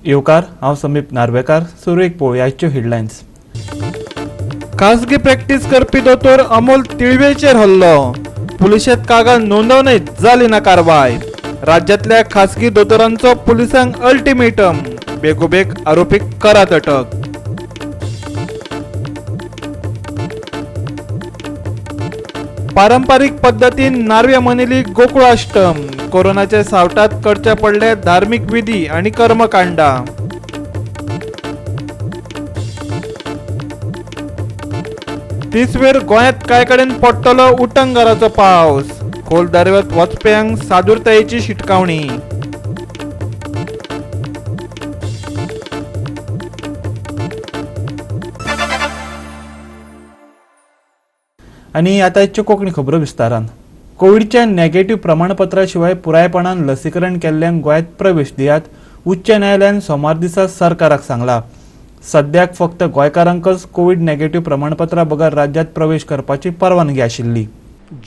येवकार हांव समीप नार्वेकार. सुरू एक पळोवया आयच्यो हेडलायन्स. खासगी प्रॅक्टीस करपी दोतोर अमोल तिळवेचेर हल्लो. पुलिशेंत कागाळ नोंदवनय जाली ना कारवाय. राज्यांतल्या खासगी दोतोरांचो पुलिसांक अल्टिमेटम. बेगोबेग आरोपीक करात अटक. पारंपारीक पद्दतीन नार्वे मनयली गोकुळाष्टम. कोरोनाच्या सावटात करचे पडले धार्मिक विधी आणि कर्मकांडा. तीस वेळ गोंयांत कांय कडेन पडटलो उटंगराचो पावस. खोल दर्यांत वचप्यांक सादूरतायेची शिटकावणी. आणि आता आयच्यो कोंकणी खबरो विस्तारान. कोविडच्या नेगेटिव्ह प्रमाणपत्रा शिवाय पुरायपणान लसीकरण केल्ल्यांक गोंयांत प्रवेश दियात. उच्च न्यायालयान सोमार दिसा सरकाराक सांगला. सद्याक फक्त गोंयकारांकच कोविड नेगेटिव्ह प्रमाणपत्रा बगर राज्यांत प्रवेश करपाची परवानगी आशिल्ली.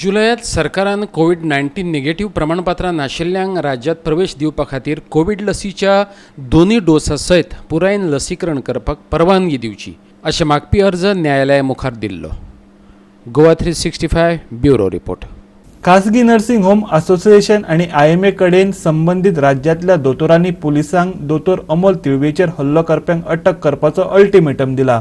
जुलयात सरकारान कोविड-19 नेगेटिव्ह प्रमाणपत्रां नाशिल्ल्यांक राज्यांत प्रवेश दिवपा खातीर कोविड लसीच्या दोन्ही डोसा सयत पुरायेन लसीकरण करपाक परवानगी दिवची अशें मागपी अर्ज न्यायालया मुखार दिल्लो. GOA365 bureau report. खासगी नर्सिंग होम असोसिएशन आणि IMA कडेन संबंधित राज्यांतल्या दोतोरांनी पुलिसांक दोतोर अमोल तिळवेचेर हल्लो करप्यांक अटक करपाचो अल्टिमेटम दिला.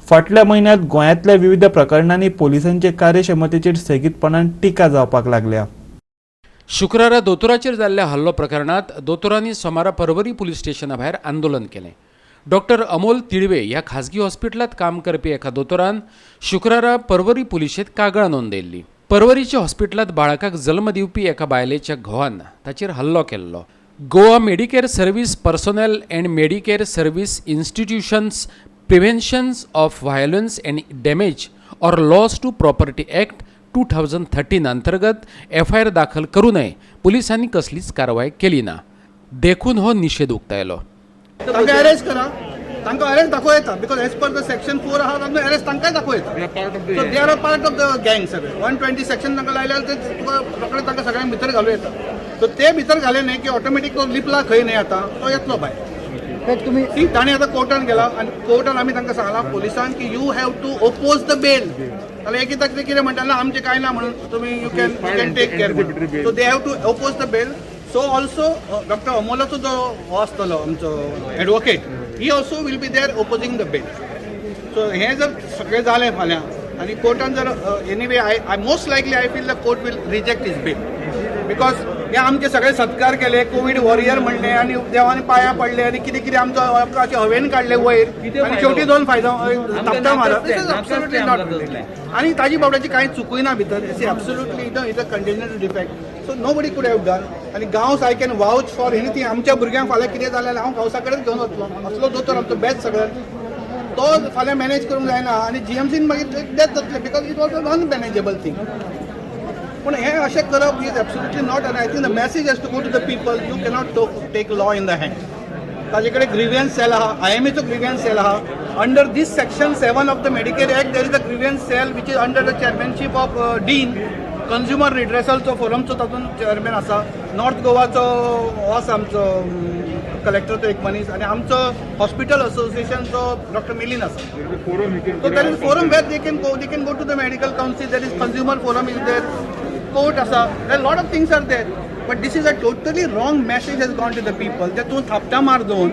फाटल्या म्हयन्यांत गोंयांतल्या विविध प्रकरणांनी पोलिसांचे कार्यक्षमतेचेर सेगीतपणान टिका जावपाक लागल्या. शुक्रारा दोतोराचेर जाल्ल्या हल्लो प्रकरणात दोतोरांनी सोमारा पर्वरी पुलीस स्टेशना भायर आंदोलन केलें. डॉक्टर अमोल तिळवे ह्या खासगी हॉस्पिटलांत काम करपी एका दोतोरान शुक्रारा पर्वरी पुलिशेंत कागाळ नोंदयल्ली. पर्वरीच्या हॉस्पिटलांत बाळकाक जल्म दिवपी एका बायलेच्या घोवान ताचेर हल्लो केल्लो. Goa medicare service personnel and medicare service institutions preventions of violence and damage or loss to property act 2013 अंतर्गत FIR दाखल करूनय पुलिसांनी कसलीच कारवाय केली ना. देखून हो निषेध उक्तायलो. तांकां अरेस्ट करा, तांकां अरेस्ट दाखोव येता because as per the section 4 आहा तांकां अरेस्ट तांकांय दाखोव येता. So they are a part of the गँग. सगळे 120 सेक्शन तांकां लायल्यार ते तुका रोखडें तांकां सगळ्यांक भितर घालूं येता. सो ते भितर घाले न्हय की ऑटोमॅटीक तो लिपला खंय न्हय आतां तो येतलो भायर. तुम्ही ताणें आतां कोर्टान गेला आनी कोर्टान आमी तांकां सांगलां पुलिसांक की you have to oppose the bail. जाल्यार एक कित्याक ते कितें म्हणटा ना आमचें कांय ना म्हणून तुमी you can take care. So they have to oppose the bail. So also doctor अमोलाचो जो हो आसतलो आमचो advocate he also will be there opposing the bail. So हें जर सगळें जालें फाल्यां आनी कोर्टान जर anyway I most likely I feel the court will reject his bail because हे आमचे सगळे सत्कार केले, कोविड वॉरियर म्हणले आनी देवानी पांयां पडले आनी कितें कितें आमचो अशें हवेन काडले वयर आनी शेवटी दोन फायदो थापता मारप. This is absolutely not. आनी ताजी बाबड्याची कांय चुकूय ना भितर. It's absolutely is a continuous defect. So nobody could have done. आनी गांवस I can vouch for anything. आमच्या भुरग्यांक फाल्यां कितें जालें जाल्यार हांव गांवसा कडेन घेवन वतलो. असलो दोतोर आमचो बेस्ट सगळ्यात. तो फाल्यां मॅनेज करूंक जायना आनी GMCन मागीर डेथ जातलें because it was a unmanageable thing. पूण हें अशें करप इज एब्सोल्युटली नॉट. आनी I think the message has to go to the people you cannot take law in the hand. ताजे कडेन ग्रिव्हन्स सेल आहा, IMAचो ग्रिव्हन्स सेल आहा. Under this section 7 of the Medicare Act there is a grievance cell which is under the chairmanship of dean. Consumer रिड्रेसलचो फोरमचो तातूंत chairman आसा. North गोवाचो हो आसा आमचो कलेक्टरचो एक मनीस आनी आमचो हॉस्पिटल असोसिएशनचो डॉक्टर मिलिंद आसा. So there is forum where they can go to the medical council. There is consumer forum is there. Court आसा. There lot of things are there. But this is a totally wrong message has gone to the people. जे तूं थापटा मार दोन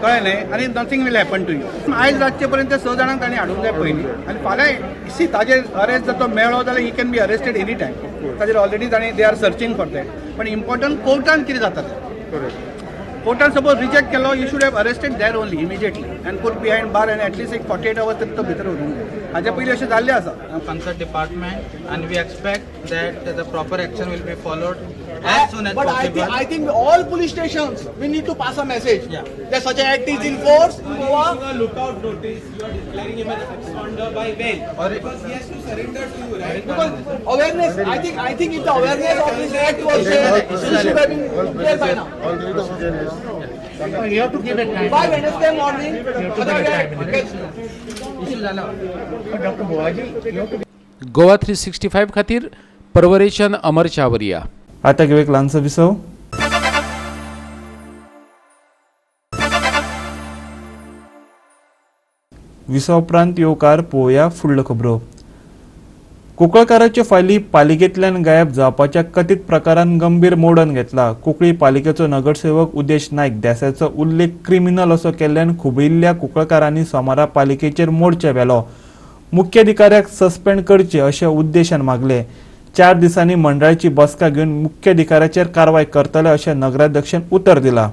कळ्ळें आनी nothing will happen to you. आयज रातचे पर्यंत 6 जाणांक ताणें हाडूंक जाय पयलीं आनी फाल्यां ताजेर अरेस्ट जर तो मेळ्ळो जाल्यार he can be arrested any time. ताजेर ऑलरेडी ताणें they are searching for that. पण इम्पॉर्टंट कोर्टान कितें जाता तें. कोर्टान सपोज रिजेक्ट केलो you should have arrested there only immediately and put behind bar आनी एटलीस्ट एक 48 hours तरी तो भितर उरूंक जाय. हाजे पयलीं अशें जाल्लें आसा. Concerned department and we expect that the proper action will be followed as soon as possible. I think all police stations we need to pass a message that such an act is in force in Goa. A lookout notice, you are declaring him as absconder by bail, or because he has to surrender to you, right? Because awareness, I think if the awareness of this act was there, he should have been there by now. You have to give it time. By Wednesday morning, Goa 365 खातीर पर्वरेच्यान अमर चावरिया. आता घेऊ एक ल्हानसो विसव. Visa उपरांत येवकार पळोवया फुडल्यो खबरो. कुंकळकाराच्यो फायली पालिकेंतल्यान गायब जावपाच्या कथीत प्रकारान गंभीर मोडन घेतला. कुंकळी पालिकेचो नगरसेवक उदेश नायक देसायचो उल्लेख क्रिमिनल असो केल्ल्यान खुबळिल्ल्या कुंकळकारांनी सोमारा पालिकेचेर मोर्चे व्हेलो. मुख्याधिकाऱ्याक सस्पेंड करचे अशें उद्देशान मागले. 4 दिसांनी मंडळाची बसका घेवन मुख्याधिकाऱ्याचेर कारवाय करतले अशें नगराध्यक्षान उतर दिलां.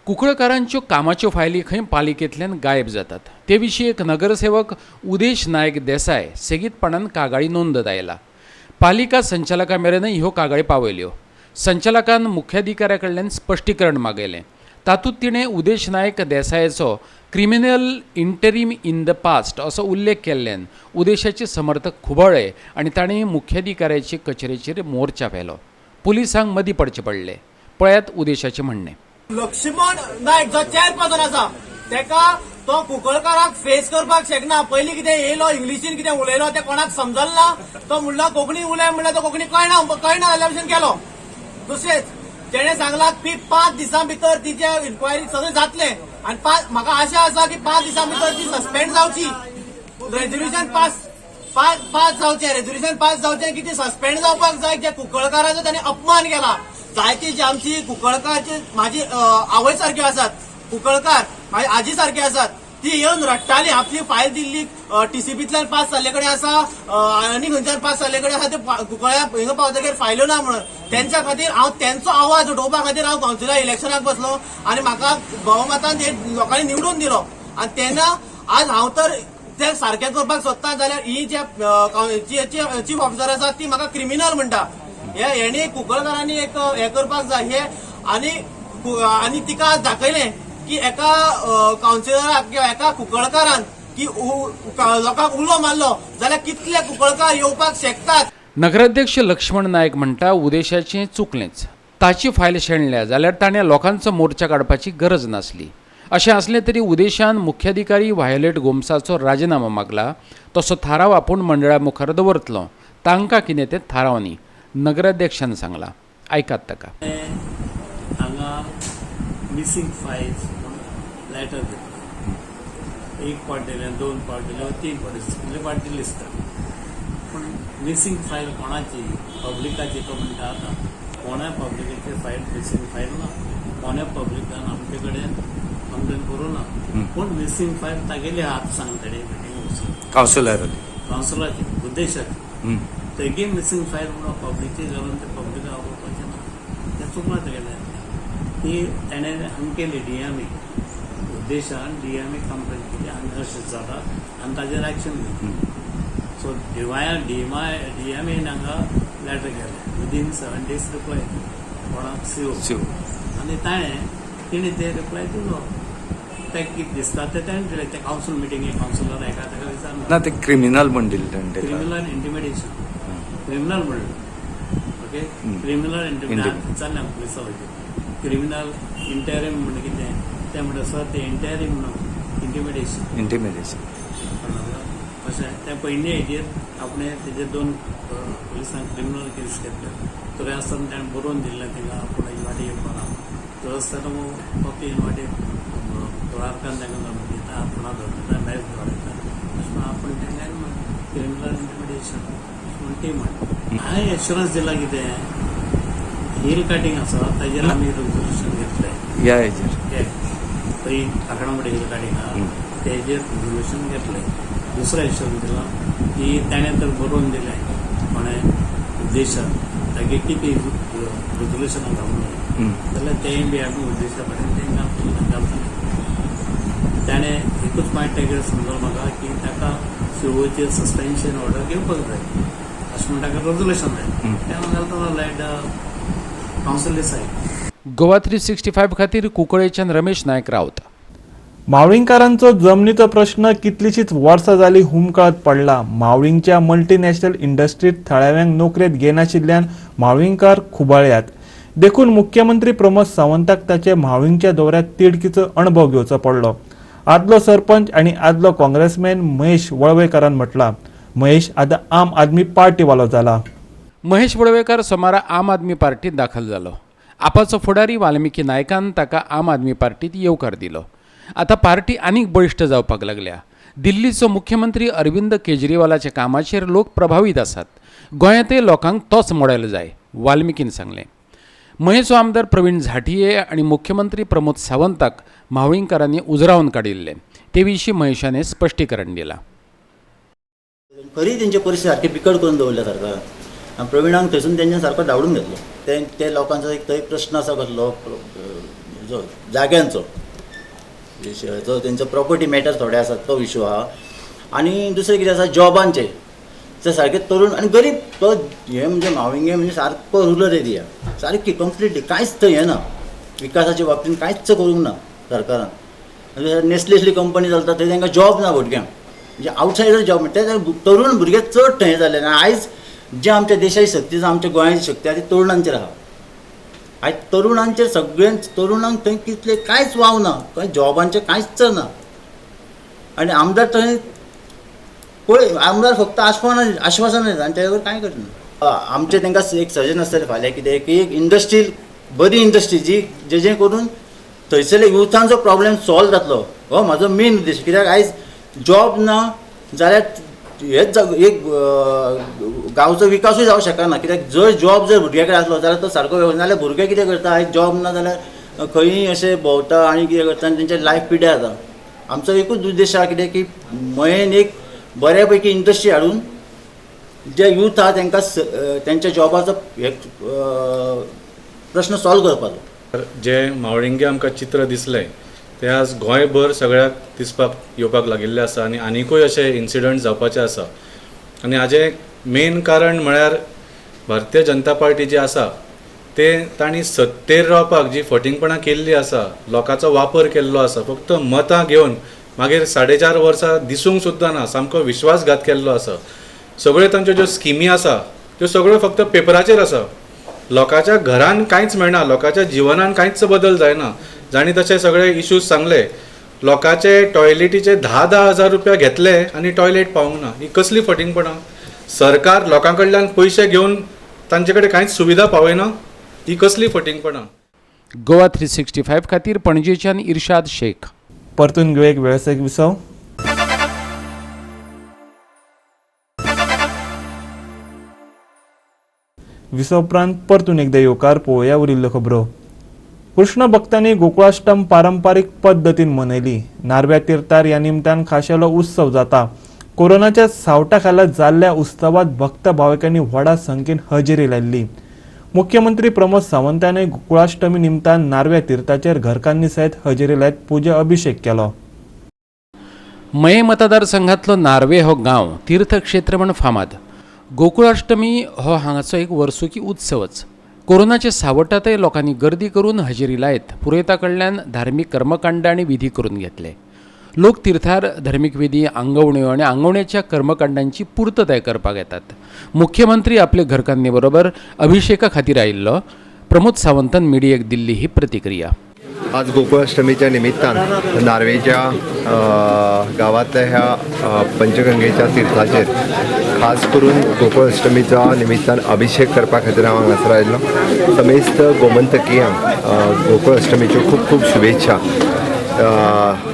कुंकळकारांच्यो कामाच्यो फायली खंय पालिकेंतल्यान गायब जातात ते विशीं एक नगरसेवक उदेश नायक देसाय सेगीतपणान कागाळी नोंदत आयला. पालिका संचालका मेरेनय ह्यो कागाळी पावयल्यो. संचालकान मुख्याधिकाऱ्या कडल्यान स्पश्टीकरण मागयलें. तातूंत तिणें उदेश नायक देसायाचो criminal interim in the past असो उल्लेख केल्ल्यान उदेशाचे समर्थक खुबळ्ळे आनी ताणें मुख्याधिकाऱ्याचे कचेरेचेर मोर्चा व्हेलो. पुलिसांक मदीं पडचें पडलें. पळयात उदेशाचें म्हणणें. लक्ष्मण नायक जो चेअरपर्सन आसा तेका तो कुंकळकाराक फेस करपाक शकना. पयलीं कितें येयलो इंग्लिशीन कितें उलयलो तें कोणाक समजलना. तो म्हणलो कोंकणी उलय म्हणल्यार तो कोंकणी कळना जाल्या भशेन केलो. दुसरेंच तेणें सांगला की 5 दिसां भितर तिचे इन्क्वायरी सगळें जातलें आनी म्हाका आशा आसा की 5 दिसां भितर ती सस्पेंड जावची. रेझोल्युशन पास जावचें की ती सस्पेंड जावपाक जाय. जे कुंकळकाराचो ताणें अपमान केला. जायती जी आमची कुंकळकारची म्हाजी आवय सारकी आसात कुंकळकार म्हाजी आजी सारकी आसात ती येवन रडटाली. आपली फायल दिल्ली टीसीबीतल्यान पास जाल्ले कडेन आसा आनी खंयच्यान पास जाल्ले कडेन आसा ते कुंकळ्या हिंगा पावतकीर फायल्यो ना म्हणून त्यांच्या खातीर हांव त्यांचो आवाज उठोवपा खातीर हांव कावन्सिलर इलेक्शनाक बसलो आनी म्हाका भोवमतान लोकांनी निवडून दिलो. आनी तेन्ना आज हांव तर ते सारकें करपाक सोदता जाल्यार ही जे चीफ ऑफिसर आसा ती म्हाका क्रिमिनल म्हणटा. हेणी कुंकळकारांनी एक हे करपाक जाय हे आनी तिका दाखयलें की एका कावन्सिलराक किंवा एका कुंकळकारान की लोकांक उलो मारलो जाल्यार कितले कुंकळकार येवपाक शकतात. नगराध्यक्ष लक्ष्मण नायक म्हणटा उदेशाचें चुकलेंच. ताची फायल शेणल्या जाल्यार ताणें लोकांचो मोर्चा काडपाची गरज नासली. अशें असलें तरी उदेशान मुख्याधिकारी व्हायोलेट गोमसाचो राजिनामा मागला. तसो थाराव आपूण मंडळा मुखार दवरतलो. तांकां कितें तें थारावनी नगराध्यक्षान सांगला. आयकात ताका. हांगा मिसींग फायल्स लेटर दिले. 1 पाट दिले, 2 पाट दिले, 3 पाट दिले दिसता. पूण मिसींग फायल कोणाची पब्लिकाची तो म्हणटा आतां कोणा पब्लिकेची फायल मिसींग फायल ना. कोण्या पब्लिकान आमचे कडेन कंप्लेन करूं ना. पूण मिसींग फायल तागेले हात सांगतले कावन्सिलराची उद्देशाची तेगे मिसींग फायल म्हणून पब्लिकची घालून ते पब्लिका वापरपाचें ना. तें चुकलां तेगेलें. ती तेणें हांगा केली डीएमए उद्देशान डीएमए कंप्लेन केली आनी अशें जाता आनी ताजेर एक्शन घेतली. सो डीएमएन हांगा लेटर केलें विदीन 7 days रिप्लाय कोणाक सीओ आनी तिणें ते रिप्लाय दिलो. तें कितें दिसता तें ताणें दिलें. ते कावन्सिल मिटिंगेक कावन्सिलर एका ताका विचारना. ना ते क्रिमिनल म्हण दिलें. क्रिमिनल इंटिमिडेशन क्रिमिनल म्हणलें. ओके क्रिमिनल इंटिमिडेशन विचारलें हांव पुलिसा वयल्यान. क्रिमिनल इंटेरीम म्हणटा कितें तें म्हणटा सर तें इंटेरीम म्हणून इंटिमिडेशन अशें तें पयलीं हेजेर आपणें तेजेर 2 पुलिसांक क्रिमिनल केस घेतले. तरी आसतना ताणें बरोवन दिल्लें तिंगा आपूण एक वाटी येवपाना. तर आसतना फक्त एक वाटी दोळारकान तांकां धमकी दिता आपणा धरता मॅच धरता अशें आपूण तांकां क्रिमिनल इंटिमिडेशन म्हूण ती म्हण. हांवें एश्युरन्स दिला कितें हिल कटींग आसा ताजेर आमी रेजोल्युशन घेतलें. या हेजेर पळय आंकडामोडी हिल कटींग आहा तेजेर रेजोल्युशन घेतलें. दुसरो एश्युरन्स दिला की ताणें तर बरोवन दिलें कोणें उद्देशान तागे कितें रेजोल्युशनाक घालूं जाल्यार तेंय बी आमी उद्देशा कडेन तें घालतले. ताणें एकूच पॉयंट तागेर समजलो म्हाका की ताका सीओचेर सस्पेन्शन ऑर्डर घेवपाक जाय अशें म्हण ताका रेजोल्युशन जाय. तेन्ना घालतना लायट कावन्सिल डिसायड. गोवा 365 खातीर कुंकळेच्यान रमेश नायक रावता. मावळींकारांचो जमनीचो प्रश्न कितलीशींच वर्सां जाली हुमकळत पडला. मावळींच्या मल्टीनॅशनल इंडस्ट्रीत थळाव्यांक नोकरेंत घेनाशिल्ल्यान मावळींकार खुबळ्ळ्यात. देखून मुख्यमंत्री प्रमोद सावंताक ताचे मावळींच्या दौऱ्यात तिडकीचो अणभव घेवचो पडलो. आदलो सरपंच आनी आदलो काँग्रेसमॅन महेश वळवयकारान म्हटलां. महेश आतां आम आदमी पार्टीवालो जाला. महेश वळवयकार सोमारा आम आदमी पार्टीत दाखल जालो. आपाचो फुडारी वाल्मिकी नायकान ताका आम आदमी पार्टीत येवकार दिलो. आता पार्टी आनीक बळिश्ट जावपाक लागल्या. दिल्लीचो मुख्यमंत्री अरविंद केजरीवालाच्या कामाचेर लोक प्रभावीत आसात. गोंयांतय लोकांक तोच मॉडेल जाय, वाल्मिकीन सांगलें. मयेचो आमदार प्रवीण झांटये आनी मुख्यमंत्री प्रमोद सावंताक मावळींकारांनी उजरावन काडिल्ले. ते विशीं महेशाने स्पश्टीकरण दिलां. खरी तेंचे परिस्थिती सारकी बिकट करून दवरल्या सरकारान. प्रवीणांक थंयसून तेंच्यान सारको धांवडून घेतलो. ते लोकांचो एक थंय प्रश्न आसा कसलो जो जाग्यांचो, जो तेंचो प्रॉपर्टी मॅटर थोडे आसात तो इशू आहा. आनी दुसरें कितें आसा जॉबांचे ते सारके तरूण आनी गरीब. तो हे म्हणजे मावळिंगे म्हणजे सारको रुरल एरिया, सारकी कंप्लिटली कांयच थंय हें ना, विकासाच्या बाबतीन कांयच करूंक ना सरकारान. नेस्लेसली कंपनी चलता थंय तांकां जॉब ना भुरग्यांक, म्हणजे आवटसायडर जॉब. ते तरूण भुरगे चड थंय जाले. आयज जे आमच्या देशाची शक्ती आसा, आमच्या गोंयाची शक्ती आहा ती तरुणांचेर आहा. आयज तरुणांचेर सगळ्यांच तरुणांक थंय कितले कांयच वाव ना, खंय जॉबांचें कांयच ना. आनी आमदार थंय पळय, आमदार फक्त आश्वासन दिता आनी तेजेर कांय करना. आमचें तांकां एक सजन आसतलें फाल्यां कितें की एक इंडस्ट्री, बरी इंडस्ट्री जी जें करून थंयसरल्या युथांचो प्रॉब्लेम सॉल्व जातलो. हो म्हाजो मेन उद्देश. कित्याक आयज जॉब ना जाल्यार हेच एक गांवचो विकासूय जावंक शकना. कित्याक जर भुरग्या कडेन आसलो जाल्यार तो सारको व्यवस्था. नाल्यार भुरगे कितें करता, आयज जॉब ना जाल्यार खंयीय अशें भोंवता आनी कितें करता आनी तेंचें लायफ पिड्यार जाता. आमचो एकूच उद्देश आहा कितें की मयेन एक बऱ्यापैकी इंडस्ट्री हाडून जे यूथ आहा तांकां तेंच्या जॉबाचो प्रश्न सॉल्व करपाचो. जे मावळिंगे आमकां चित्र दिसलें ते आज गोंयभर सगळ्याक दिसपाक येवपाक लागिल्ले आसा आनी आनिकूय अशे इन्सिडंट जावपाचे आसा. आनी हाजें मेन कारण म्हळ्यार भारतीय जनता पार्टी जी आसा ते तांणी सत्तेर रावपाक जी फटिंगपणां केल्ली आसा, लोकांचो वापर केल्लो आसा, फक्त मतां घेवन मागीर 4.5 वर्सां दिसूंक सुद्दां ना, सामको विश्वासघात केल्लो आसा. सगळ्यो तांच्यो ज्यो स्किमी आसा त्यो सगळ्यो फक्त पेपराचेर आसा. लोकांच्या घरान कांयच मेळना, लोकांच्या जिवनान कांयच बदल जायना. जाणी तशे सगळे इश्यूज सांगले. लोकांचे टॉयलेटीचे 10,000 रुपया घेतले आनी टॉयलेट पावूंक ना. ही कसली फटिंगपणां? सरकार लोकां कडल्यान पयशे घेवन तांचे कडेन कांयच सुविधा पावयना. ही कसली फटिंगपणां? गोवा 365 खातीर पणजेच्यान इर्शाद शेख. परतून घेऊ एक व्यावसायिक विसव. विसव उपरांत परतून एकदा येवकार पळोवया उरिल्ल्यो खबरो. कृष्ण भक्तांनी गोकुळाष्टम पारंपारीक पद्दतीन मनयली. नारव्या तीर्थार ह्या निमतान खाशेलो उत्सव जाता. कोरोनाच्या सावटा खाला जाल्ल्या उत्सवात भक्त भाविकांनी व्हडा संख्येन हजेरी लायिल्ली. मुख्यमंत्री प्रमोद सावंतानय गोकुळाष्टमी निमतान नारव्या तीर्थाचेर घरकान्नी सयत हजेरी लायत पुजा अभिषेक केलो. मये मतदारसंघातलो नार्वे हो गांव तीर्थक्षेत्र म्हूण फामाद. गोकुळाष्टमी हो हांगाचो एक वर्सुकी उत्सवच. कोरोनाच्या सावटांतय लोकांनी गर्दी करून हजेरी लायत पुरोहिता कडल्यान धार्मीक कर्मकांड आनी विधी करून घेतले. लोक तीर्थार धार्मीक विधी, आंगवण्यो आनी आंगवण्याच्या कर्मकांडांची पुर्तताय करपाक येतात. मुख्यमंत्री आपले घरकान्नी बरोबर अभिषेका खातीर आयिल्लो. प्रमोद सावंतान मिडियाक दिल्ली ही प्रतिक्रिया. आज गोकुळाष्टमीच्या निमित्तान नार्वेच्या गावातल्या ह्या पंचगंगेच्या तीर्थाचेर खास करून गोकुळाष्टमीच्या निमित्तान अभिषेक करपा खातीर हांव हांगासर आयिल्लो. समेस्त गोमंतकीयांक गोकुळाष्टमीच्यो खूब खूब शुभेच्छा.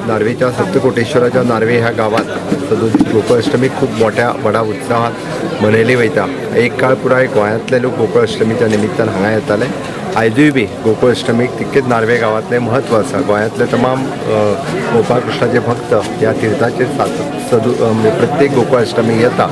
नार्वेच्या सप्तकोटेश्वराच्या नार्वे ह्या गावात गोकुळाष्टमी खूप व्हडा उत्साहात मनयली वयता. एक काळ पुराय गोंयांतले लोक गोकुळाष्टमीच्या निमित्तान हांगा येताले. आयजूय बी गोकुळाष्टमीक तितकेच नार्वे गांवांतलें म्हत्व आसा. गोंयांतले तमाम गोपाळ कृष्णाचे भक्त ह्या तीर्थाचेर प्रत्येक गोकुळाष्टमीक येता.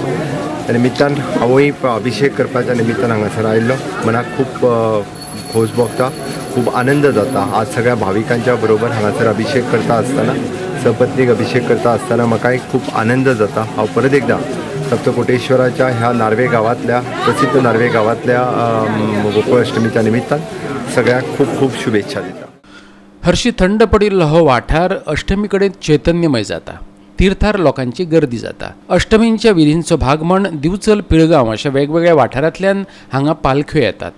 त्या निमित्तान हांवूय अभिषेक करपाच्या निमित्तान हांगासर आयिल्लो. मनाक खूब खोस भोगता, खूब आनंद जाता. आज सगळ्या भाविकांच्या बरोबर हांगासर अभिषेक करता आसतना, सपत्नीक अभिषेक करता आसतना म्हाकाय खूब आनंद जाता. हांव परत एकदा सप्तकोटेश्वराच्या ह्या नार्वे गांवांतल्या प्रसिद्ध नार्वे गांवांतल्या गोकुळाष्टमीच्या निमित्तान सगळ्यांक खूब खूब शुभेच्छा दिता. हरशी थंड पडिल्लो हो वाठार अष्टमी कडेन चैतन्यमय जाता. तीर्थार लोकांची गर्दी जाता. अष्टमींच्या विधींचो भाग म्हण दिवचल, पिळगांव अशा वेगवेगळ्या वाठारांतल्यान हांगा पालख्यो येतात.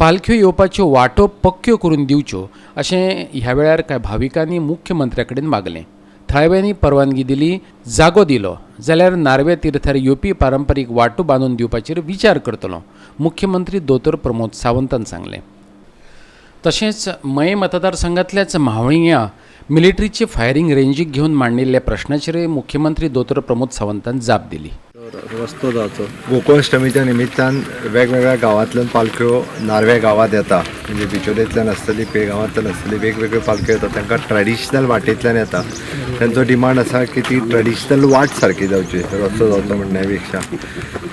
पालख्यो येवपाच्यो वाटो पक्क्यो करून दिवच्यो अशें ह्या वेळार कांय भाविकांनी मुख्यमंत्र्या कडेन मागलें. थळाव्यांनी परवानगी दिली, जागो दिलो जाल्यार नार्वे तीर्थार येवपी पारंपारीक वाटो बांदून दिवपाचेर विचार करतलो, मुख्यमंत्री दोतोर प्रमोद सावंतान सांगलें. तसेच मये मतदारसंघातल्याच म्हावळिंग्या मिलिटरीचे फायरिंग रेंजीक घेऊन मांडिल्ल्या प्रश्नाचेर मुख्यमंत्री दोतोर प्रमोद सावंतान जाप दिली. रस्तो जावचो गोकुळाष्टमीच्या निमित्तान वेगवेगळ्या गावांतल्यान पालख्यो नार्वे गावात येता, म्हणजे बिचोलेंतल्यान आसतली, पे गांवांतल्यान आसतली, वेगवेगळ्यो पालख्यो येता. तांकां ट्रॅडिशनल वाटेंतल्यान येता. तांचो डिमांड आसा की ती ट्रॅडिशनल वाट सारकी जावची, रस्तो जावचो म्हणण्या पेक्षा.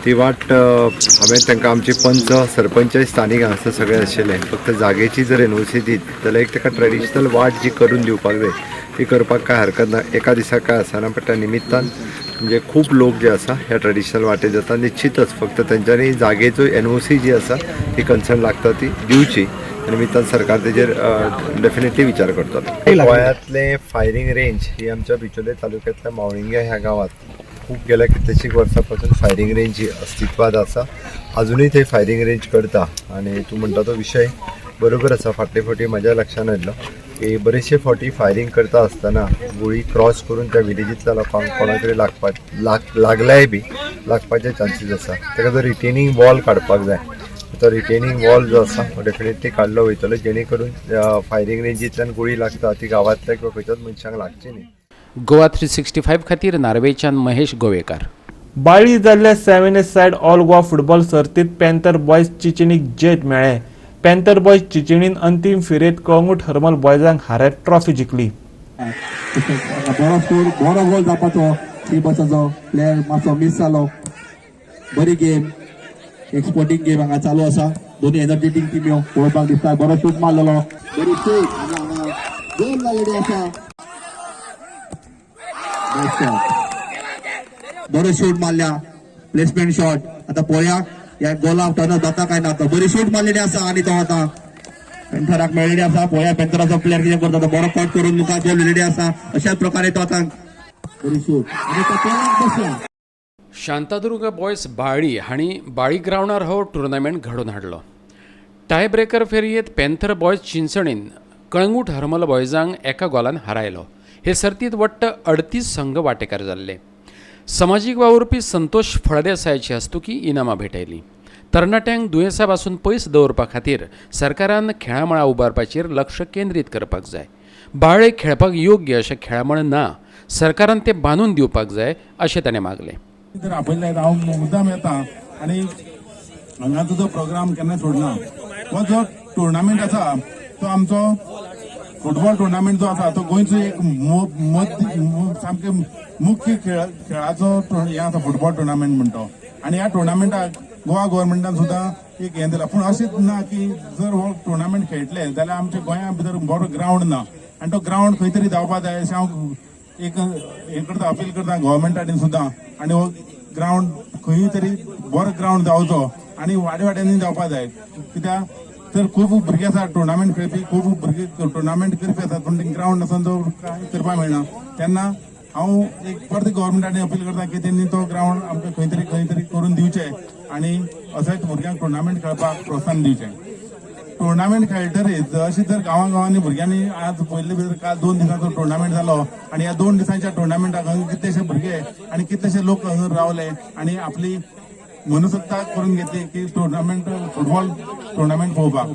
ती वाट हांवें तांकां आमचे पंच सरपंच स्थानीक हांगासर सगळे आशिल्ले. फक्त जागेची जर एनओसी दीत जाल्यार एक ताका ट्रॅडिशनल वाट जी करून दिवपाक जाय ती करपाक काय हरकत ना. एका दिसाक काय आसना, पण त्या निमित्तान म्हणजे खूब लोक जे आसा ह्या ट्रॅडिशनल वाटेन जाता. निश्चितच फक्त तेंच्यांनी जागेचो एनओसी जी आसा ती कन्सर्न लागता ती दिवची. निमित्तान सरकार तेजेर डेफिनेटली विचार करतलो. गोंयांतले फायरिंग रेंज ही आमच्या बिचोले तालुक्यांतल्या म्हावळिंग्या ह्या गांवांत खूब गेल्या कितलेशीक वर्सां पासून फायरिंग रेंज ही अस्तित्वात आसा. अजुनूय थंय फायरिंग रेंज करता. आनी तूं म्हणटा तो विशय बरोबर आसा. फाटले फावटी म्हज्या लक्षांत आयिल्लो की बरेचशे फावटी फायरिंग करता आसतना गुळी क्रॉस करून त्या विलेजींतल्या लोकांक कोणा तरी लागल्याय बी लागपाचे चान्सीस आसा. ताका जर रिटेनिंग वॉल काडपाक जाय. तो रिटेनिंग वॉल जो आसा तो डेफिनेटली काडलो वयतलो, जेणे करून फायरिंग रेंजींतल्यान गुळी लागता ती गांवांतल्या किंवा खंयच्याच मनशांक लागची न्ही. गोवा 365 खातीर नार्वेच्यान महेश गोवेकार. बाळी जाल्ल्या 7 सायड ऑल गोवा फुटबॉल सर्तीत पॅन्थर बॉयज चिंचणीक जैत मेळ्ळें. पॅन्थर बॉयज चिंचणीन अंतीम फेरयेत कळंगूट हरमल बॉयजांक हारत ट्रॉफी जिखली. बरो गोल जावपाचो ती बसाचो प्लेयर मातसो मिस जालो. बरी गेम, एक स्पोर्टिंग गेम हांगा चालू आसा. दोन्ही एनर्जेटीक टिम्यो पळोवपाक दिसता. बरो शूट मारलेलो, बरी शूट हांगा गोल जाल्लेली आसा. बरो शूट मारल्या, प्लेसमेंट शॉट. आता पळया या गोला टर्न जाता काय ना. बरी शूट मारलेली आसा आणि तो आता पेंथराक मेळलेली आसा. पळया पेंथराचो प्लेयर कितें करता, बरो कट करून मुखार गोल दिलेली आसा. अशाच प्रकारे तो आता बरी शूट आणि तो पेनाक बसला. शांतादुर्ग बॉयज बाळी हांणी बाळी ग्रावंडार हो टुर्नामेंट घडोवन हाडलो. टाय ब्रेकर फेरयेत पॅन्थर बॉयज चिंचणीन कळंगूट हरमल बॉयजांक एका गोलान हारायलो. हे सर्तीत वट्ट 38 संघ वांटेकार जाल्ले. समाजीक वावुरपी संतोष फळदेसायाची हस्तुकी इनामां भेटयली. तरणाट्यांक दुयेंसा पासून पयस दवरपा खातीर सरकारान खेळामळां उबारपाचेर लक्ष केंद्रीत करपाक जाय. बाळे खेळपाक योग्य अशें खेळामळ ना, सरकारान ते बांदून दिवपाक जाय अशें ताणें मागलें. जर आपयले हांव मुद्दाम येता आनी हांगाचो जो प्रोग्राम केन्ना सोडना. हो जो टुर्नामेंट आसा तो आमचो फुटबॉल टुर्नामेंट जो आसा तो गोंयचो एक सामके मुख्य खेळाचो हे आसा फुटबॉल टुर्नामेंट म्हणतो. आनी ह्या टुर्नामेंटाक गोवा गव्हर्मेंटान सुद्दां एक हें दिलां. पूण अशेंच ना की जर हो टुर्नामेंट खेळटले जाल्यार आमच्या गोंया भितर बरो ग्रावंड ना. आनी तो ग्रावंड खंय तरी जावपा जाय अशें हांव एक हें करता, अपील करता गव्हर्मेंटान सुद्दां. आनी हो ग्रावंड खंय तरी बरो ग्रावंड जावचो आनी वाड्यांनी जावपा जाय. कित्याक तर खूब भुरगे आसा टुर्नामेंट खेळपी, खूब भुरगे टुर्नामेंट करपी आसात, पूण ग्रावंड आसा तो कांय करपाक मेळना. तेन्ना हांव एक परत गव्हर्मेंटान अपील करता की तेणी तो ग्रावंड आमकां खंय तरी करून दिवचे आनी अशेंच भुरग्यांक टुर्नामेंट खेळपाक प्रोत्साहन दिवचें. टुर्नामेंट खेळटरीच अशें जर गांवांनी भुरग्यांनी आज पयले भितर काल 2 दिसांचो टुर्नामेंट जालो आनी ह्या 2 दिसांच्या टुर्नामेंटाक हांगा कितलेशे भुरगे आनी कितलेशे लोक हांगा रावले आनी आपली मनसत्ता करून घेतली की टुर्नामेंट फुटबॉल टुर्नामेंट पळोवपाक.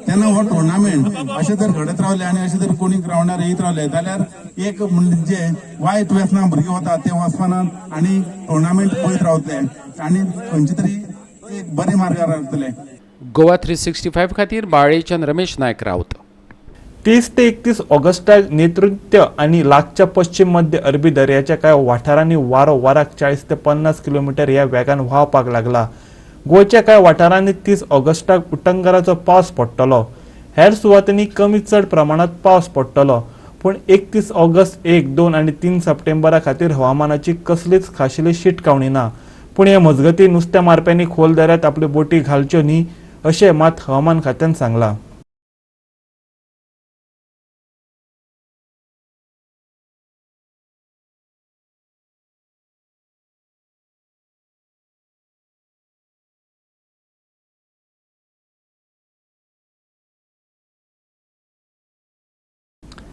तेन्ना हो टुर्नामेंट अशें जर घडत रावले आनी अशें जर कोणी ग्रावंडार येयत रावले जाल्यार एक म्हणजे वायट व्यसनां भुरगे वतात ते वचपानात आनी टुर्नामेंट पळयत रावतले आनी खंयचे तरी एक बरे मार्गार रावतले. गोवा 365 खातीर बाळेच्यान रमेश नायक रावत. 30 ते 31 ऑगस्टाक नेतृत्य आणि लागच्या पश्चिम मध्य अरबी दर्याच्या कांय वाठारांनी वारो वराक 40 ते 50 किलोमीटर ह्या वेगान व्हांवपाक लागला. गोंयच्या कांय वाठारांनी 30 ऑगस्टाक उटंगराचो पावस पडटलो. हेर सुवातींनी कमी चड प्रमाणात पावस पडटलो. पूण 31 ऑगस्ट, 1, 2 आनी 3 सप्टेंबरा खातीर हवामानाची कसलीच खाशेली शिटकावणी ना. पूण हे मजगतीं नुस्तें मारप्यांनी खोल दर्यांत आपल्यो बोटी घालच्यो न्ही अशें मात हवामान खात्यान सांगलां.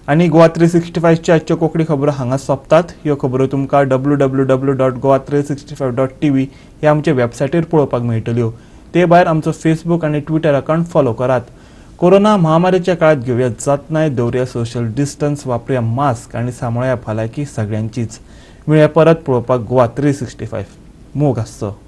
आणि गोवा 365चे आजच्यो कोंकणी खबरो हांगाच सोंपतात. ह्यो खबरो तुमकां www.goa365.tv ह्या आमच्या वेबसायटीर पळोवपाक मेळटल्यो. ते भायर आमचो फेसबूक आनी ट्विटर अकावंट फॉलो करात. कोरोना महामारीच्या काळात घेऊया जात नाही दवरुया सोशल डिस्टन्स, वापरूया मास्क आणि सांभाळूया भलायकी सगळ्यांचीच. मिळूया परत पळोवपाक गोवा 365 मोग आसचो.